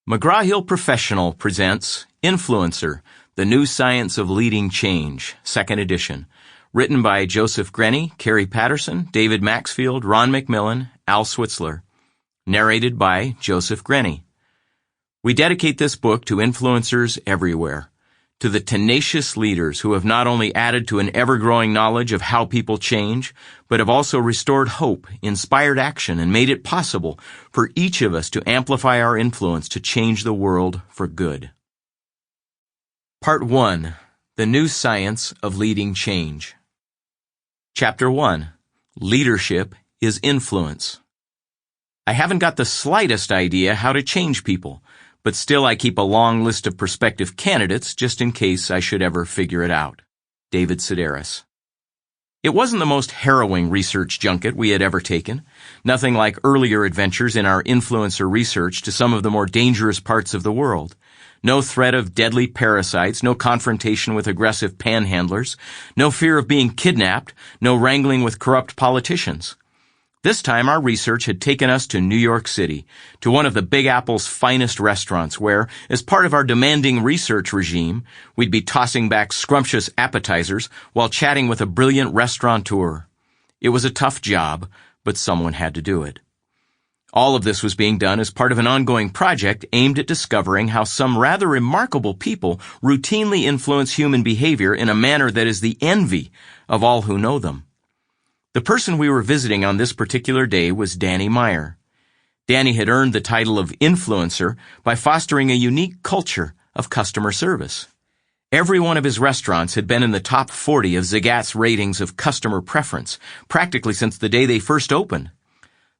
McGraw-Hill Professional presents Influencer, The New Science of Leading Change, 2nd edition, written by Joseph Grenny, Carrie Patterson, David Maxfield, Ron McMillan, Al Switzler. Narrated by Joseph Grenny. We dedicate this book to influencers everywhere, to the tenacious leaders who have not only added to an ever-growing knowledge of how people change, but have also restored hope, inspired action, and made it possible for each of us to amplify our influence to change the world for good. Part 1. The New Science of Leading Change. Chapter 1. Leadership is Influence. I haven't got the slightest idea how to change people, but still I keep a long list of prospective candidates just in case I should ever figure it out. David Sedaris. It wasn't the most harrowing research junket we had ever taken, nothing like earlier adventures in our influencer research to some of the more dangerous parts of the world. No threat of deadly parasites, no confrontation with aggressive panhandlers, no fear of being kidnapped, no wrangling with corrupt politicians. This time our research had taken us to New York City, to one of the Big Apple's finest restaurants where, as part of our demanding research regime, we'd be tossing back scrumptious appetizers while chatting with a brilliant restaurateur. It was a tough job, but someone had to do it. All of this was being done as part of an ongoing project aimed at discovering how some rather remarkable people routinely influence human behavior in a manner that is the envy of all who know them. The person we were visiting on this particular day was Danny Meyer. Danny had earned the title of influencer by fostering a unique culture of customer service. Every one of his restaurants had been in the top 40 of Zagat's ratings of customer preference, practically since the day they first opened.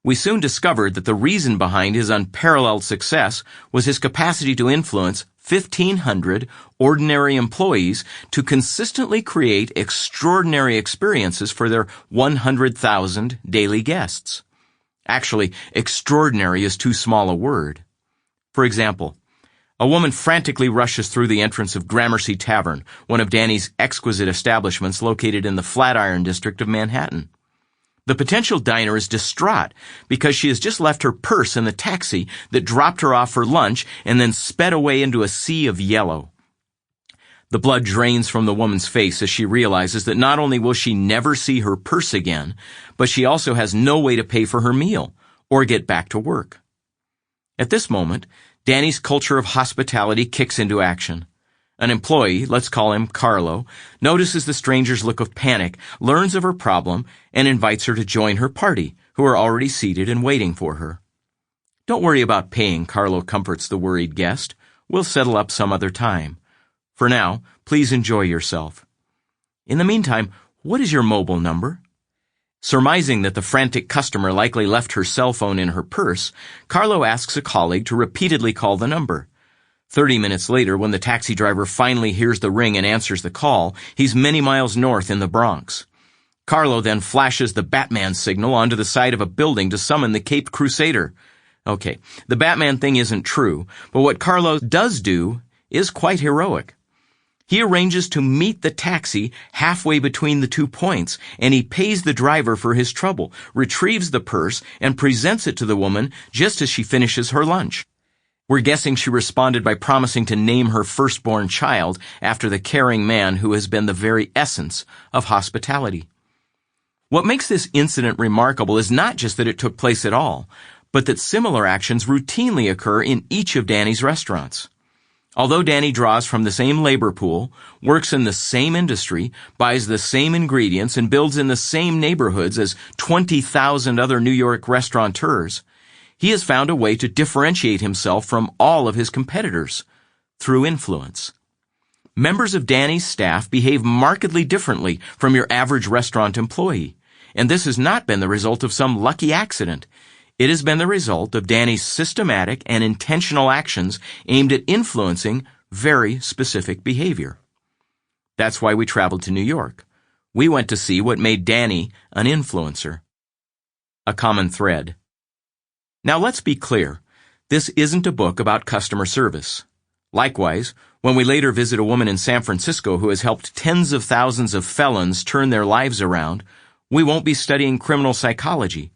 We soon discovered that the reason behind his unparalleled success was his capacity to influence 1,500 ordinary employees to consistently create extraordinary experiences for their 100,000 daily guests. Actually, extraordinary is too small a word. For example, a woman frantically rushes through the entrance of Gramercy Tavern, one of Danny's exquisite establishments located in the Flatiron district of Manhattan. The potential diner is distraught because she has just left her purse in the taxi that dropped her off for lunch and then sped away into a sea of yellow. The blood drains from the woman's face as she realizes that not only will she never see her purse again, but she also has no way to pay for her meal or get back to work. At this moment, Danny's culture of hospitality kicks into action. An employee, let's call him Carlo, notices the stranger's look of panic, learns of her problem, and invites her to join her party, who are already seated and waiting for her. "Don't worry about paying," Carlo comforts the worried guest. "We'll settle up some other time. For now, please enjoy yourself. In the meantime, what is your mobile number?" Surmising that the frantic customer likely left her cell phone in her purse, Carlo asks a colleague to repeatedly call the number. 30 minutes later, when the taxi driver finally hears the ring and answers the call, he's many miles north in the Bronx. Carlo then flashes the Batman signal onto the side of a building to summon the Caped Crusader. Okay, the Batman thing isn't true, but what Carlo does do is quite heroic. He arranges to meet the taxi halfway between the 2 points, and he pays the driver for his trouble, retrieves the purse, and presents it to the woman just as she finishes her lunch. We're guessing she responded by promising to name her firstborn child after the caring man who has been the very essence of hospitality. What makes this incident remarkable is not just that it took place at all, but that similar actions routinely occur in each of Danny's restaurants. Although Danny draws from the same labor pool, works in the same industry, buys the same ingredients, and builds in the same neighborhoods as 20,000 other New York restaurateurs, he has found a way to differentiate himself from all of his competitors through influence. Members of Danny's staff behave markedly differently from your average restaurant employee, and this has not been the result of some lucky accident. It has been the result of Danny's systematic and intentional actions aimed at influencing very specific behavior. That's why we traveled to New York. We went to see what made Danny an influencer. A common thread. Now let's be clear, this isn't a book about customer service. Likewise, when we later visit a woman in San Francisco who has helped tens of thousands of felons turn their lives around, we won't be studying criminal psychology.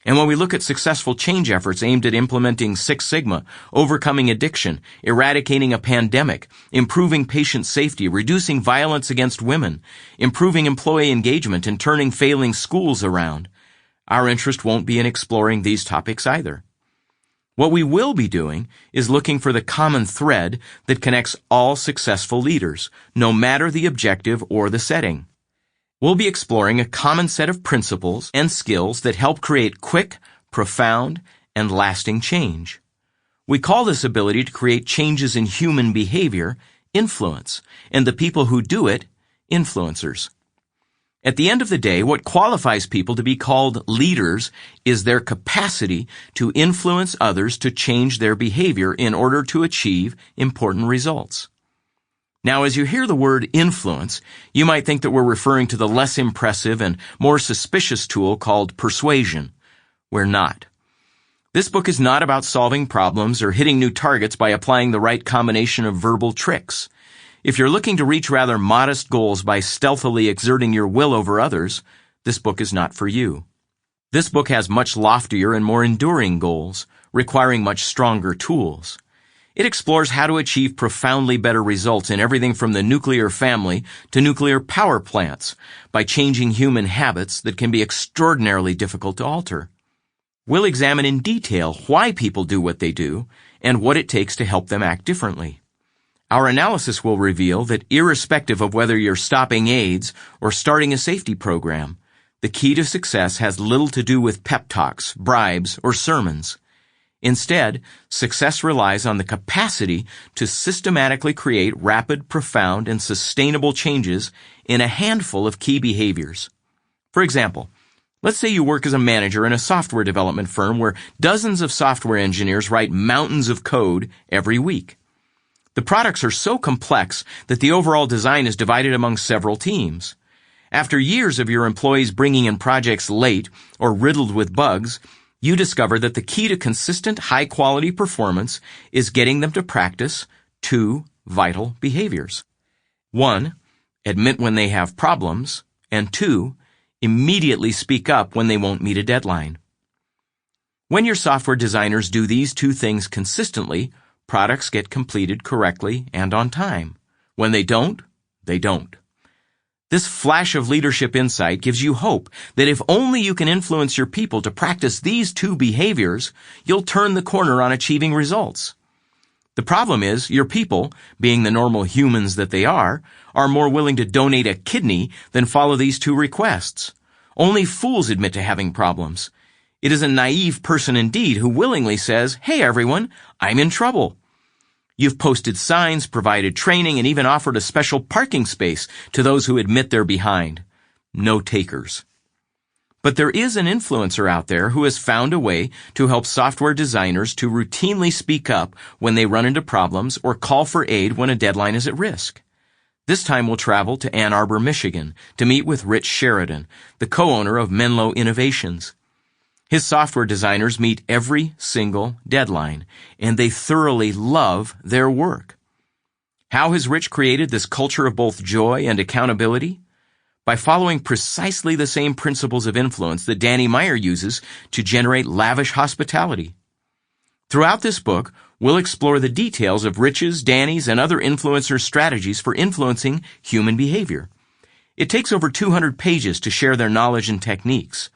And when we look at successful change efforts aimed at implementing Six Sigma, overcoming addiction, eradicating a pandemic, improving patient safety, reducing violence against women, improving employee engagement, and turning failing schools around, our interest won't be in exploring these topics either. What we will be doing is looking for the common thread that connects all successful leaders, no matter the objective or the setting. We'll be exploring a common set of principles and skills that help create quick, profound, and lasting change. We call this ability to create changes in human behavior influence, and the people who do it, influencers. At the end of the day, what qualifies people to be called leaders is their capacity to influence others to change their behavior in order to achieve important results. Now, as you hear the word influence, you might think that we're referring to the less impressive and more suspicious tool called persuasion. We're not. This book is not about solving problems or hitting new targets by applying the right combination of verbal tricks. If you're looking to reach rather modest goals by stealthily exerting your will over others, this book is not for you. This book has much loftier and more enduring goals, requiring much stronger tools. It explores how to achieve profoundly better results in everything from the nuclear family to nuclear power plants by changing human habits that can be extraordinarily difficult to alter. We'll examine in detail why people do what they do and what it takes to help them act differently. Our analysis will reveal that irrespective of whether you're stopping AIDS or starting a safety program, the key to success has little to do with pep talks, bribes, or sermons. Instead, success relies on the capacity to systematically create rapid, profound, and sustainable changes in a handful of key behaviors. For example, let's say you work as a manager in a software development firm where dozens of software engineers write mountains of code every week. The products are so complex that the overall design is divided among several teams. After years of your employees bringing in projects late or riddled with bugs, you discover that the key to consistent, high-quality performance is getting them to practice two vital behaviors. 1, admit when they have problems, and 2, immediately speak up when they won't meet a deadline. When your software designers do these two things consistently, products get completed correctly and on time. When they don't, they don't. This flash of leadership insight gives you hope that if only you can influence your people to practice these two behaviors, you'll turn the corner on achieving results. The problem is, your people, being the normal humans that they are more willing to donate a kidney than follow these two requests. Only fools admit to having problems. It is a naive person indeed who willingly says, "Hey everyone, I'm in trouble." You've posted signs, provided training, and even offered a special parking space to those who admit they're behind. No takers. But there is an influencer out there who has found a way to help software designers to routinely speak up when they run into problems or call for aid when a deadline is at risk. This time we'll travel to Ann Arbor, Michigan, to meet with Rich Sheridan, the co-owner of Menlo Innovations. His software designers meet every single deadline, and they thoroughly love their work. How has Rich created this culture of both joy and accountability? By following precisely the same principles of influence that Danny Meyer uses to generate lavish hospitality. Throughout this book, we'll explore the details of Rich's, Danny's, and other influencers' strategies for influencing human behavior. It takes over 200 pages to share their knowledge and techniques.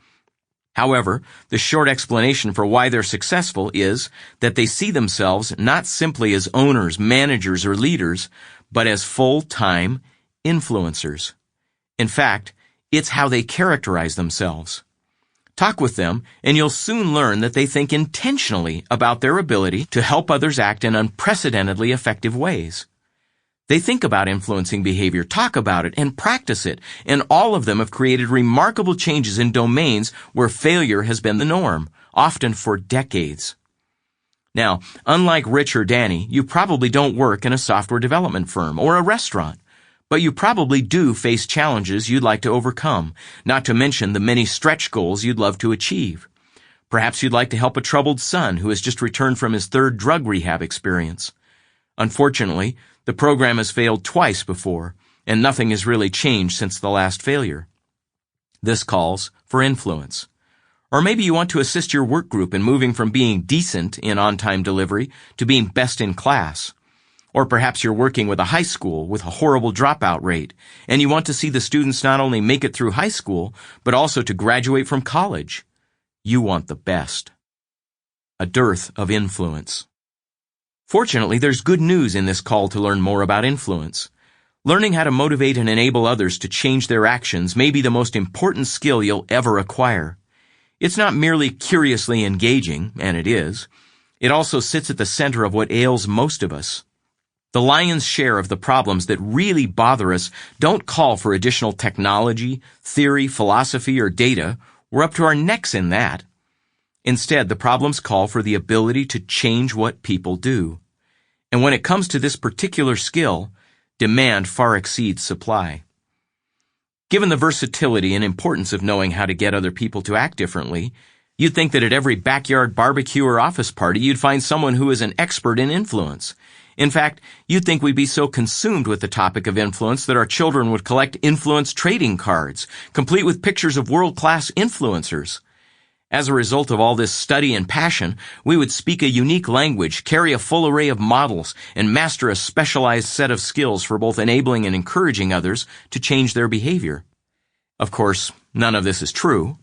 However, the short explanation for why they're successful is that they see themselves not simply as owners, managers, or leaders, but as full-time influencers. In fact, it's how they characterize themselves. Talk with them, and you'll soon learn that they think intentionally about their ability to help others act in unprecedentedly effective ways. They think about influencing behavior, talk about it, and practice it, and all of them have created remarkable changes in domains where failure has been the norm, often for decades. Now, unlike Rich or Danny, you probably don't work in a software development firm or a restaurant, but you probably do face challenges you'd like to overcome, not to mention the many stretch goals you'd love to achieve. Perhaps you'd like to help a troubled son who has just returned from his third drug rehab experience. Unfortunately, the program has failed twice before, and nothing has really changed since the last failure. This calls for influence. Or maybe you want to assist your work group in moving from being decent in on-time delivery to being best in class. Or perhaps you're working with a high school with a horrible dropout rate, and you want to see the students not only make it through high school, but also to graduate from college. You want the best. A dearth of influence. Fortunately, there's good news in this call to learn more about influence. Learning how to motivate and enable others to change their actions may be the most important skill you'll ever acquire. It's not merely curiously engaging, and it is. It also sits at the center of what ails most of us. The lion's share of the problems that really bother us don't call for additional technology, theory, philosophy, or data. We're up to our necks in that. Instead, the problems call for the ability to change what people do. And when it comes to this particular skill, demand far exceeds supply. Given the versatility and importance of knowing how to get other people to act differently, you'd think that at every backyard barbecue or office party you'd find someone who is an expert in influence. In fact, you'd think we'd be so consumed with the topic of influence that our children would collect influence trading cards, complete with pictures of world-class influencers. As a result of all this study and passion, we would speak a unique language, carry a full array of models, and master a specialized set of skills for both enabling and encouraging others to change their behavior. Of course, none of this is true.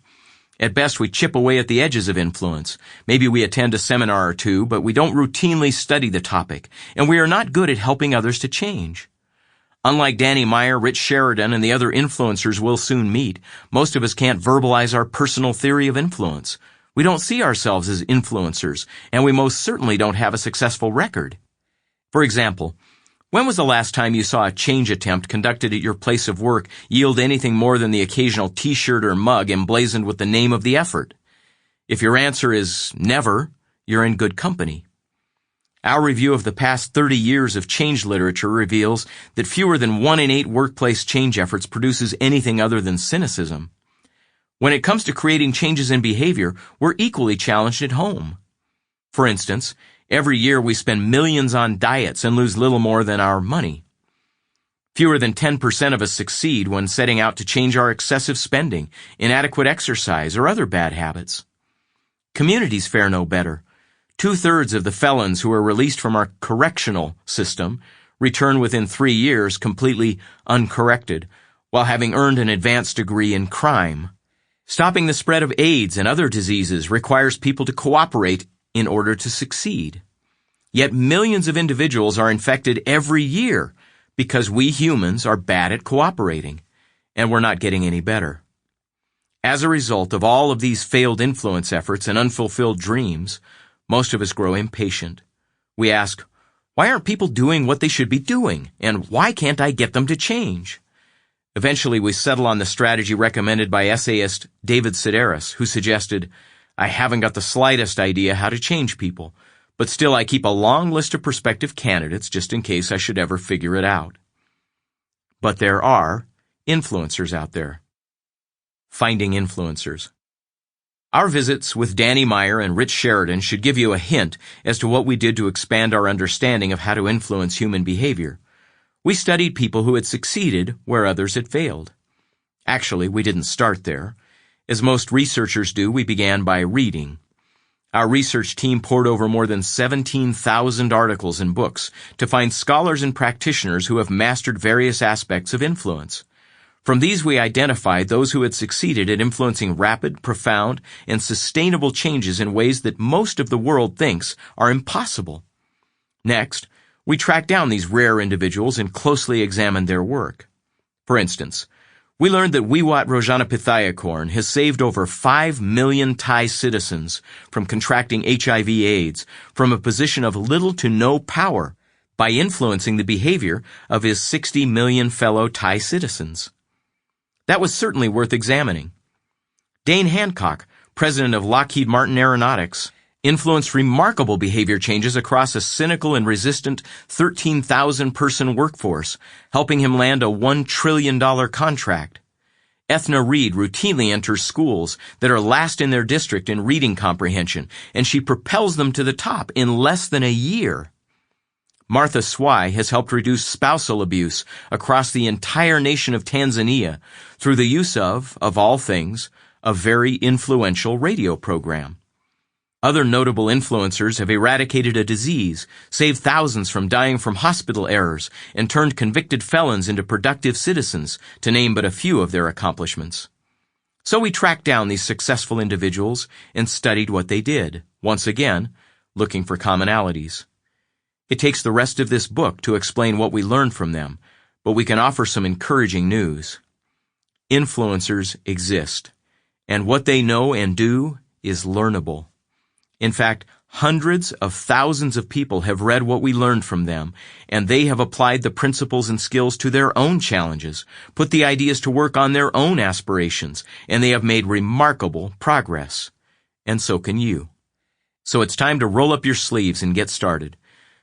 At best, we chip away at the edges of influence. Maybe we attend a seminar or two, but we don't routinely study the topic, and we are not good at helping others to change. Unlike Danny Meyer, Rich Sheridan, and the other influencers we'll soon meet, most of us can't verbalize our personal theory of influence. We don't see ourselves as influencers, and we most certainly don't have a successful record. For example, when was the last time you saw a change attempt conducted at your place of work yield anything more than the occasional t-shirt or mug emblazoned with the name of the effort? If your answer is never, you're in good company. Our review of the past 30 years of change literature reveals that fewer than 1 in 8 workplace change efforts produces anything other than cynicism. When it comes to creating changes in behavior, we're equally challenged at home. For instance, every year we spend millions on diets and lose little more than our money. Fewer than 10% of us succeed when setting out to change our excessive spending, inadequate exercise, or other bad habits. Communities fare no better. 2/3 of the felons who are released from our correctional system return within 3 years completely uncorrected, while having earned an advanced degree in crime. Stopping the spread of AIDS and other diseases requires people to cooperate in order to succeed. Yet millions of individuals are infected every year because we humans are bad at cooperating, and we're not getting any better. As a result of all of these failed influence efforts and unfulfilled dreams, most of us grow impatient. We ask, why aren't people doing what they should be doing? And why can't I get them to change? Eventually, we settle on the strategy recommended by essayist David Sedaris, who suggested, I haven't got the slightest idea how to change people, but still I keep a long list of prospective candidates just in case I should ever figure it out. But there are influencers out there. Finding influencers. Our visits with Danny Meyer and Rich Sheridan should give you a hint as to what we did to expand our understanding of how to influence human behavior. We studied people who had succeeded where others had failed. Actually, we didn't start there. As most researchers do, we began by reading. Our research team pored over more than 17,000 articles and books to find scholars and practitioners who have mastered various aspects of influence. From these we identified those who had succeeded at influencing rapid, profound, and sustainable changes in ways that most of the world thinks are impossible. Next, we tracked down these rare individuals and closely examined their work. For instance, we learned that Wiwat Rojanapitthayakorn has saved over 5 million Thai citizens from contracting HIV/AIDS from a position of little to no power by influencing the behavior of his 60 million fellow Thai citizens. That was certainly worth examining. Dane Hancock, president of Lockheed Martin Aeronautics, influenced remarkable behavior changes across a cynical and resistant 13,000-person workforce, helping him land a $1 trillion contract. Ethna Reed routinely enters schools that are last in their district in reading comprehension, and she propels them to the top in less than a year. Martha Swai has helped reduce spousal abuse across the entire nation of Tanzania through the use of all things, a very influential radio program. Other notable influencers have eradicated a disease, saved thousands from dying from hospital errors, and turned convicted felons into productive citizens, to name but a few of their accomplishments. So we tracked down these successful individuals and studied what they did, once again, looking for commonalities. It takes the rest of this book to explain what we learned from them, but we can offer some encouraging news. Influencers exist, and what they know and do is learnable. In fact, hundreds of thousands of people have read what we learned from them, and they have applied the principles and skills to their own challenges, put the ideas to work on their own aspirations, and they have made remarkable progress. And so can you. So it's time to roll up your sleeves and get started.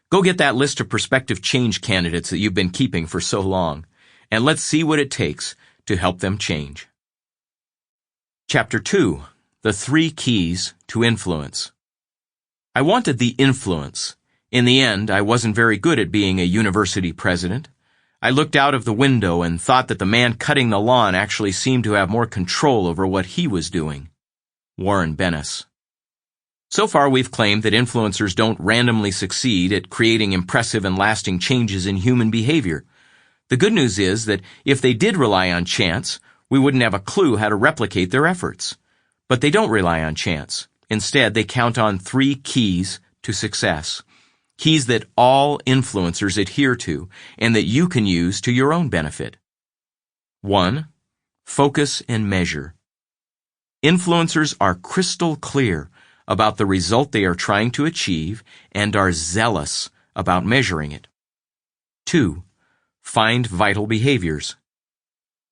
Go get that list of prospective change candidates that you've been keeping for so long, and let's see what it takes to help them change. Chapter 2. The 3 Keys to Influence. I wanted the influence. In the end, I wasn't very good at being a university president. I looked out of the window and thought that the man cutting the lawn actually seemed to have more control over what he was doing. Warren Bennis. So far, we've claimed that influencers don't randomly succeed at creating impressive and lasting changes in human behavior. The good news is that if they did rely on chance, we wouldn't have a clue how to replicate their efforts. But they don't rely on chance. Instead, they count on 3 keys to success. Keys that all influencers adhere to and that you can use to your own benefit. 1. Focus and measure. Influencers are crystal clear about the result they are trying to achieve and are zealous about measuring it. 2. Find vital behaviors.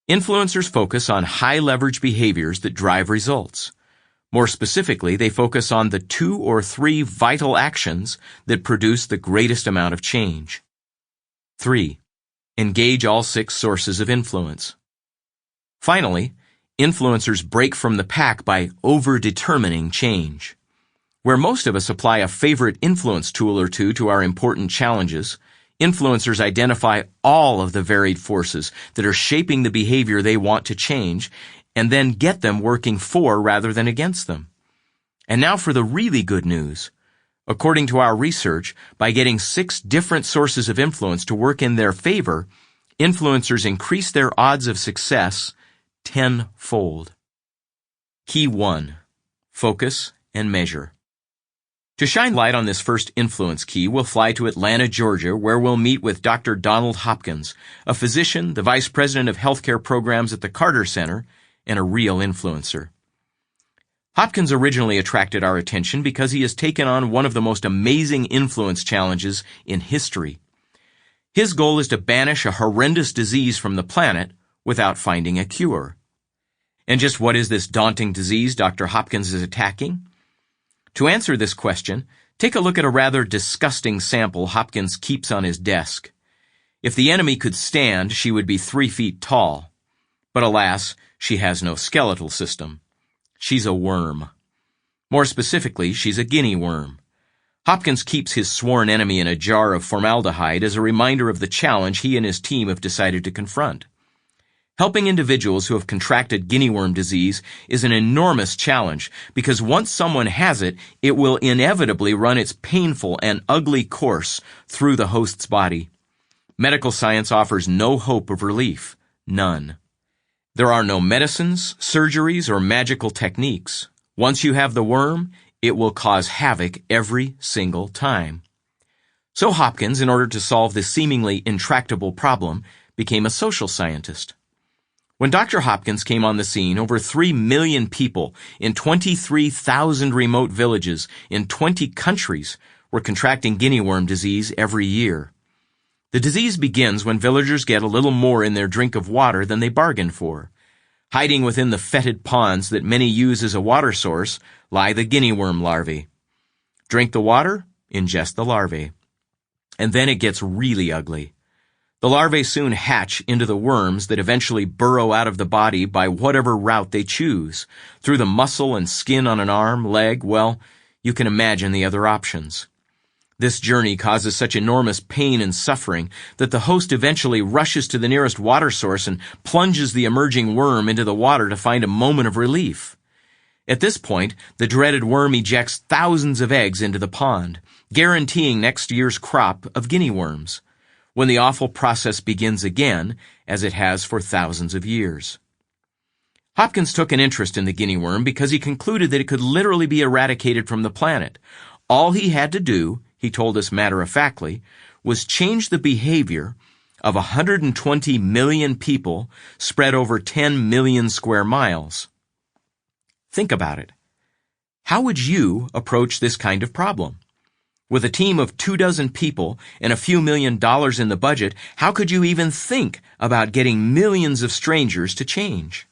Influencers focus on high-leverage behaviors that drive results. More specifically, they focus on the 2 or 3 vital actions that produce the greatest amount of change. 3. Engage all 6 sources of influence. Finally, influencers break from the pack by over-determining change. Where most of us apply a favorite influence tool or two to our important challenges, influencers identify all of the varied forces that are shaping the behavior they want to change and then get them working for rather than against them. And now for the really good news. According to our research, by getting 6 different sources of influence to work in their favor, influencers increase their odds of success 10-fold. Key 1. Focus and measure. To shine light on this first influence key, we'll fly to Atlanta, Georgia, where we'll meet with Dr. Donald Hopkins, a physician, the vice president of healthcare programs at the Carter Center, and a real influencer. Hopkins originally attracted our attention because he has taken on one of the most amazing influence challenges in history. His goal is to banish a horrendous disease from the planet without finding a cure. And just what is this daunting disease Dr. Hopkins is attacking? To answer this question, take a look at a rather disgusting sample Hopkins keeps on his desk. If the enemy could stand, she would be 3 feet tall. But alas, she has no skeletal system. She's a worm. More specifically, she's a guinea worm. Hopkins keeps his sworn enemy in a jar of formaldehyde as a reminder of the challenge he and his team have decided to confront. Helping individuals who have contracted guinea worm disease is an enormous challenge because once someone has it, it will inevitably run its painful and ugly course through the host's body. Medical science offers no hope of relief. None. There are no medicines, surgeries, or magical techniques. Once you have the worm, it will cause havoc every single time. So Hopkins, in order to solve this seemingly intractable problem, became a social scientist. When Dr. Hopkins came on the scene, over 3 million people in 23,000 remote villages in 20 countries were contracting guinea worm disease every year. The disease begins when villagers get a little more in their drink of water than they bargained for. Hiding within the fetid ponds that many use as a water source lie the guinea worm larvae. Drink the water, ingest the larvae. And then it gets really ugly. The larvae soon hatch into the worms that eventually burrow out of the body by whatever route they choose. Through the muscle and skin on an arm, leg, well, you can imagine the other options. This journey causes such enormous pain and suffering that the host eventually rushes to the nearest water source and plunges the emerging worm into the water to find a moment of relief. At this point, the dreaded worm ejects thousands of eggs into the pond, guaranteeing next year's crop of guinea worms, when the awful process begins again, as it has for thousands of years. Hopkins took an interest in the guinea worm because he concluded that it could literally be eradicated from the planet. All he had to do, he told us matter-of-factly, was change the behavior of 120 million people spread over 10 million square miles. Think about it. How would you approach this kind of problem? With a team of 24 people and a few $1 million in the budget, how could you even think about getting millions of strangers to change?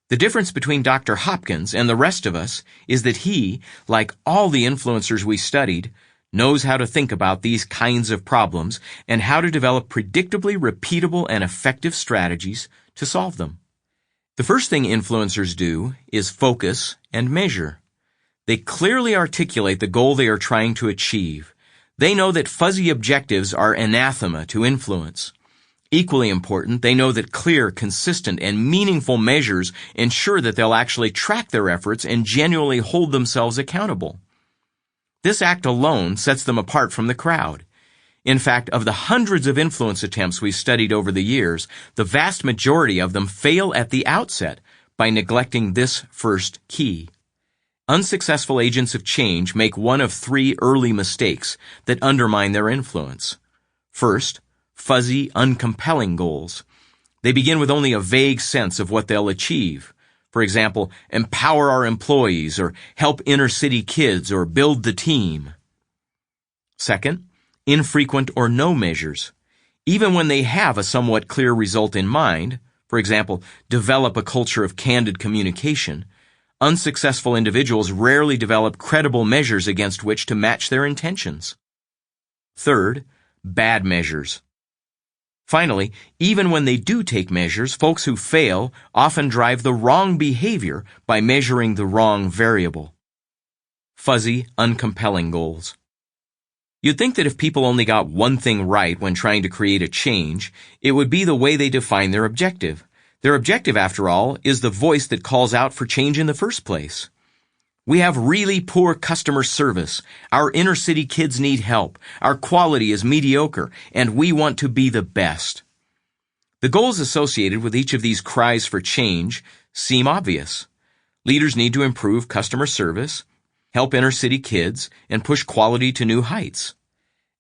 The difference between Dr. Hopkins and the rest of us is that he, like all the influencers we studied, knows how to think about these kinds of problems and how to develop predictably repeatable and effective strategies to solve them. The first thing influencers do is focus and measure. They clearly articulate the goal they are trying to achieve. They know that fuzzy objectives are anathema to influence. Equally important, they know that clear, consistent, and meaningful measures ensure that they'll actually track their efforts and genuinely hold themselves accountable. This act alone sets them apart from the crowd. In fact, of the hundreds of influence attempts we've studied over the years, the vast majority of them fail at the outset by neglecting this first key. Unsuccessful agents of change make one of three early mistakes that undermine their influence. First, fuzzy, uncompelling goals. They begin with only a vague sense of what they'll achieve. For example, empower our employees, or help inner-city kids, or build the team. Second, infrequent or no measures. Even when they have a somewhat clear result in mind, for example, develop a culture of candid communication, unsuccessful individuals rarely develop credible measures against which to match their intentions. Third, bad measures. Finally, even when they do take measures, folks who fail often drive the wrong behavior by measuring the wrong variable. Fuzzy, uncompelling goals. You'd think that if people only got one thing right when trying to create a change, it would be the way they define their objective. Their objective, after all, is the voice that calls out for change in the first place. We have really poor customer service. Our inner-city kids need help. Our quality is mediocre, and we want to be the best. The goals associated with each of these cries for change seem obvious. Leaders need to improve customer service, help inner-city kids, and push quality to new heights.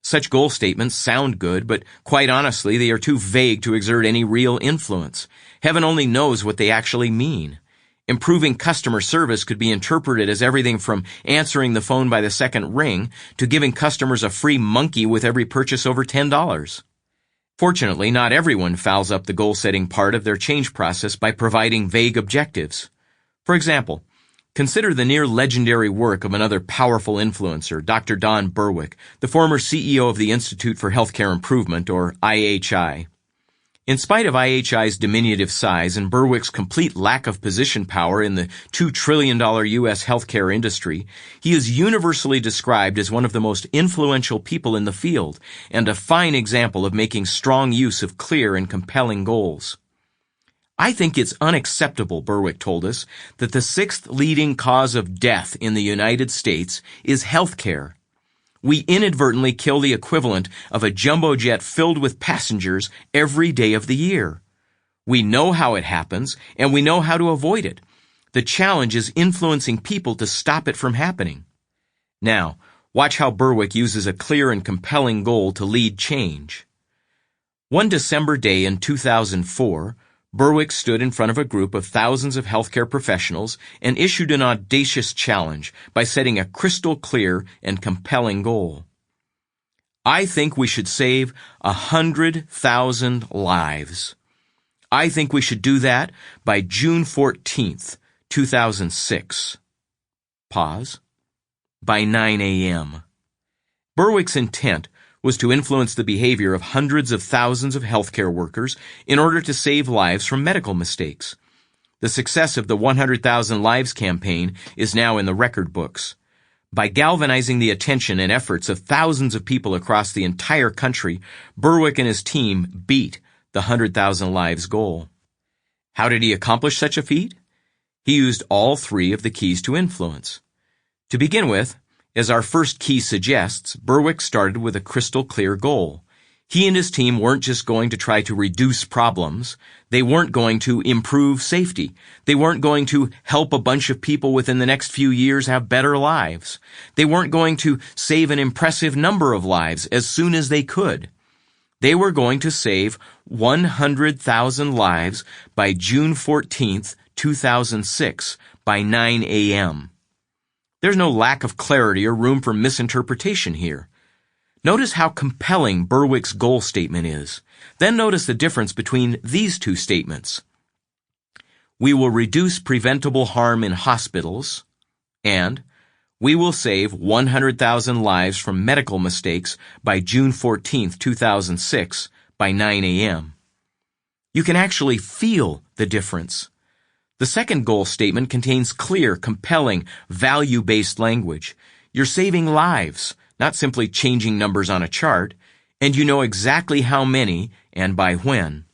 Such goal statements sound good, but quite honestly, they are too vague to exert any real influence. Heaven only knows what they actually mean. Improving customer service could be interpreted as everything from answering the phone by the second ring to giving customers a free monkey with every purchase over $10. Fortunately, not everyone fouls up the goal-setting part of their change process by providing vague objectives. For example, consider the near-legendary work of another powerful influencer, Dr. Don Berwick, the former CEO of the Institute for Healthcare Improvement, or IHI. In spite of IHI's diminutive size and Berwick's complete lack of position power in the $2 trillion U.S. healthcare industry, he is universally described as one of the most influential people in the field and a fine example of making strong use of clear and compelling goals. I think it's unacceptable, Berwick told us, that the sixth leading cause of death in the United States is healthcare. We inadvertently kill the equivalent of a jumbo jet filled with passengers every day of the year. We know how it happens, and we know how to avoid it. The challenge is influencing people to stop it from happening. Now, watch how Berwick uses a clear and compelling goal to lead change. One December day in 2004, Berwick stood in front of a group of thousands of healthcare professionals and issued an audacious challenge by setting a crystal clear and compelling goal. I think we should save 100,000 lives. I think we should do that by June 14th, 2006. Pause. By 9 a.m. Berwick's intent was to influence the behavior of hundreds of thousands of healthcare workers in order to save lives from medical mistakes. The success of the 100,000 Lives campaign is now in the record books. By galvanizing the attention and efforts of thousands of people across the entire country, Berwick and his team beat the 100,000 Lives goal. How did he accomplish such a feat? He used all three of the keys to influence. To begin with, as our first key suggests, Berwick started with a crystal clear goal. He and his team weren't just going to try to reduce problems. They weren't going to improve safety. They weren't going to help a bunch of people within the next few years have better lives. They weren't going to save an impressive number of lives as soon as they could. They were going to save 100,000 lives by June 14th, 2006, by 9 a.m. There's no lack of clarity or room for misinterpretation here. Notice how compelling Berwick's goal statement is. Then notice the difference between these two statements. We will reduce preventable harm in hospitals, and we will save 100,000 lives from medical mistakes by June 14, 2006, by 9 a.m. You can actually feel the difference. The second goal statement contains clear, compelling, value-based language. You're saving lives, not simply changing numbers on a chart, and you know exactly how many and by when.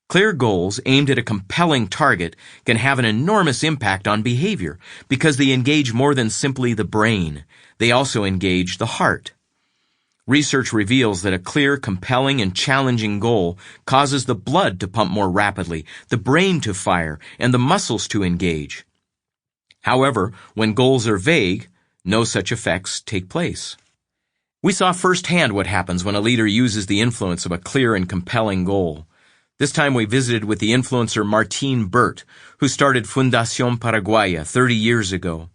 Clear goals aimed at a compelling target can have an enormous impact on behavior because they engage more than simply the brain. They also engage the heart. Research reveals that a clear, compelling, and challenging goal causes the blood to pump more rapidly, the brain to fire, and the muscles to engage. However, when goals are vague, no such effects take place. We saw firsthand what happens when a leader uses the influence of a clear and compelling goal. This time we visited with the influencer Martin Burt, who started Fundación Paraguaya 30 years ago.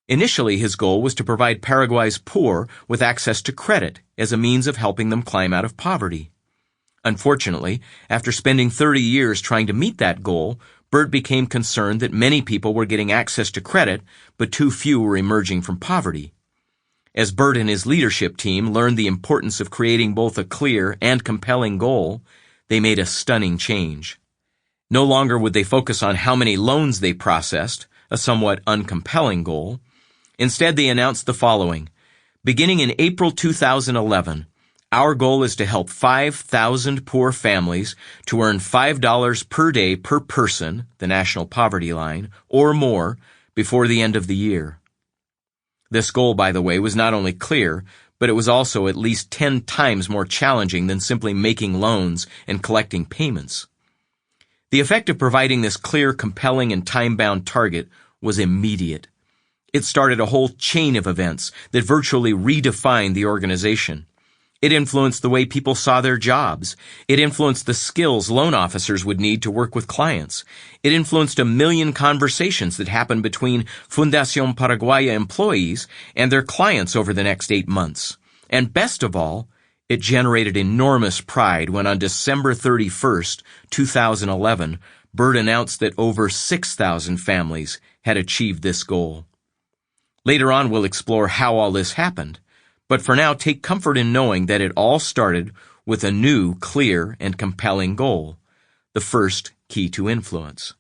Initially, his goal was to provide Paraguay's poor with access to credit as a means of helping them climb out of poverty. Unfortunately, after spending 30 years trying to meet that goal, Burt became concerned that many people were getting access to credit, but too few were emerging from poverty. As Burt and his leadership team learned the importance of creating both a clear and compelling goal, they made a stunning change. No longer would they focus on how many loans they processed, a somewhat uncompelling goal. Instead, they announced the following. Beginning in April 2011, our goal is to help 5,000 poor families to earn $5 per day per person, the national poverty line, or more, before the end of the year. This goal, by the way, was not only clear, but it was also at least 10 times more challenging than simply making loans and collecting payments. The effect of providing this clear, compelling, and time-bound target was immediate. It started a whole chain of events that virtually redefined the organization. It influenced the way people saw their jobs. It influenced the skills loan officers would need to work with clients. It influenced 1 million conversations that happened between Fundación Paraguaya employees and their clients over the next 8 months. And best of all, it generated enormous pride when on December 31st, 2011, Burt announced that over 6,000 families had achieved this goal. Later on, we'll explore how all this happened. But for now, take comfort in knowing that it all started with a new, clear, and compelling goal, the first key to influence.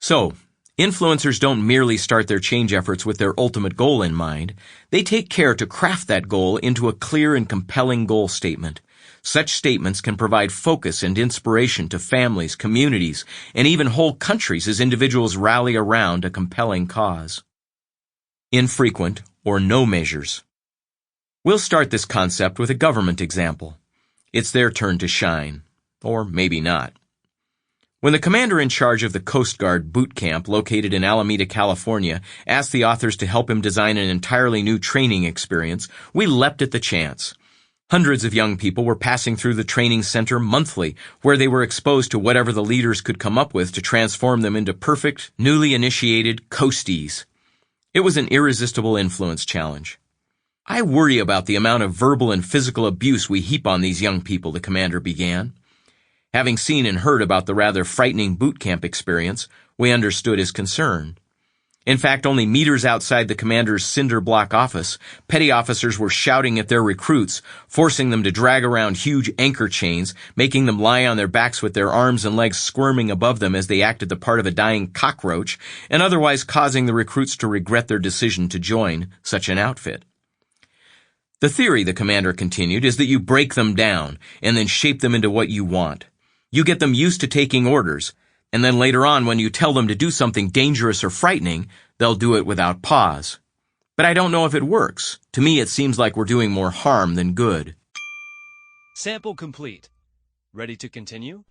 So, influencers don't merely start their change efforts with their ultimate goal in mind. They take care to craft that goal into a clear and compelling goal statement. Such statements can provide focus and inspiration to families, communities, and even whole countries as individuals rally around a compelling cause. Infrequent or no measures. We'll start this concept with a government example. It's their turn to shine. Or maybe not. When the commander in charge of the Coast Guard boot camp located in Alameda, California, asked the authors to help him design an entirely new training experience, we leapt at the chance. Hundreds of young people were passing through the training center monthly, where they were exposed to whatever the leaders could come up with to transform them into perfect, newly initiated coasties. It was an irresistible influence challenge. I worry about the amount of verbal and physical abuse we heap on these young people, the commander began. Having seen and heard about the rather frightening boot camp experience, we understood his concern. In fact, only meters outside the commander's cinder block office, petty officers were shouting at their recruits, forcing them to drag around huge anchor chains, making them lie on their backs with their arms and legs squirming above them as they acted the part of a dying cockroach, and otherwise causing the recruits to regret their decision to join such an outfit. The theory, the commander continued, is that you break them down and then shape them into what you want. You get them used to taking orders. And then later on, when you tell them to do something dangerous or frightening, they'll do it without pause. But I don't know if it works. To me, it seems like we're doing more harm than good. Sample complete. Ready to continue?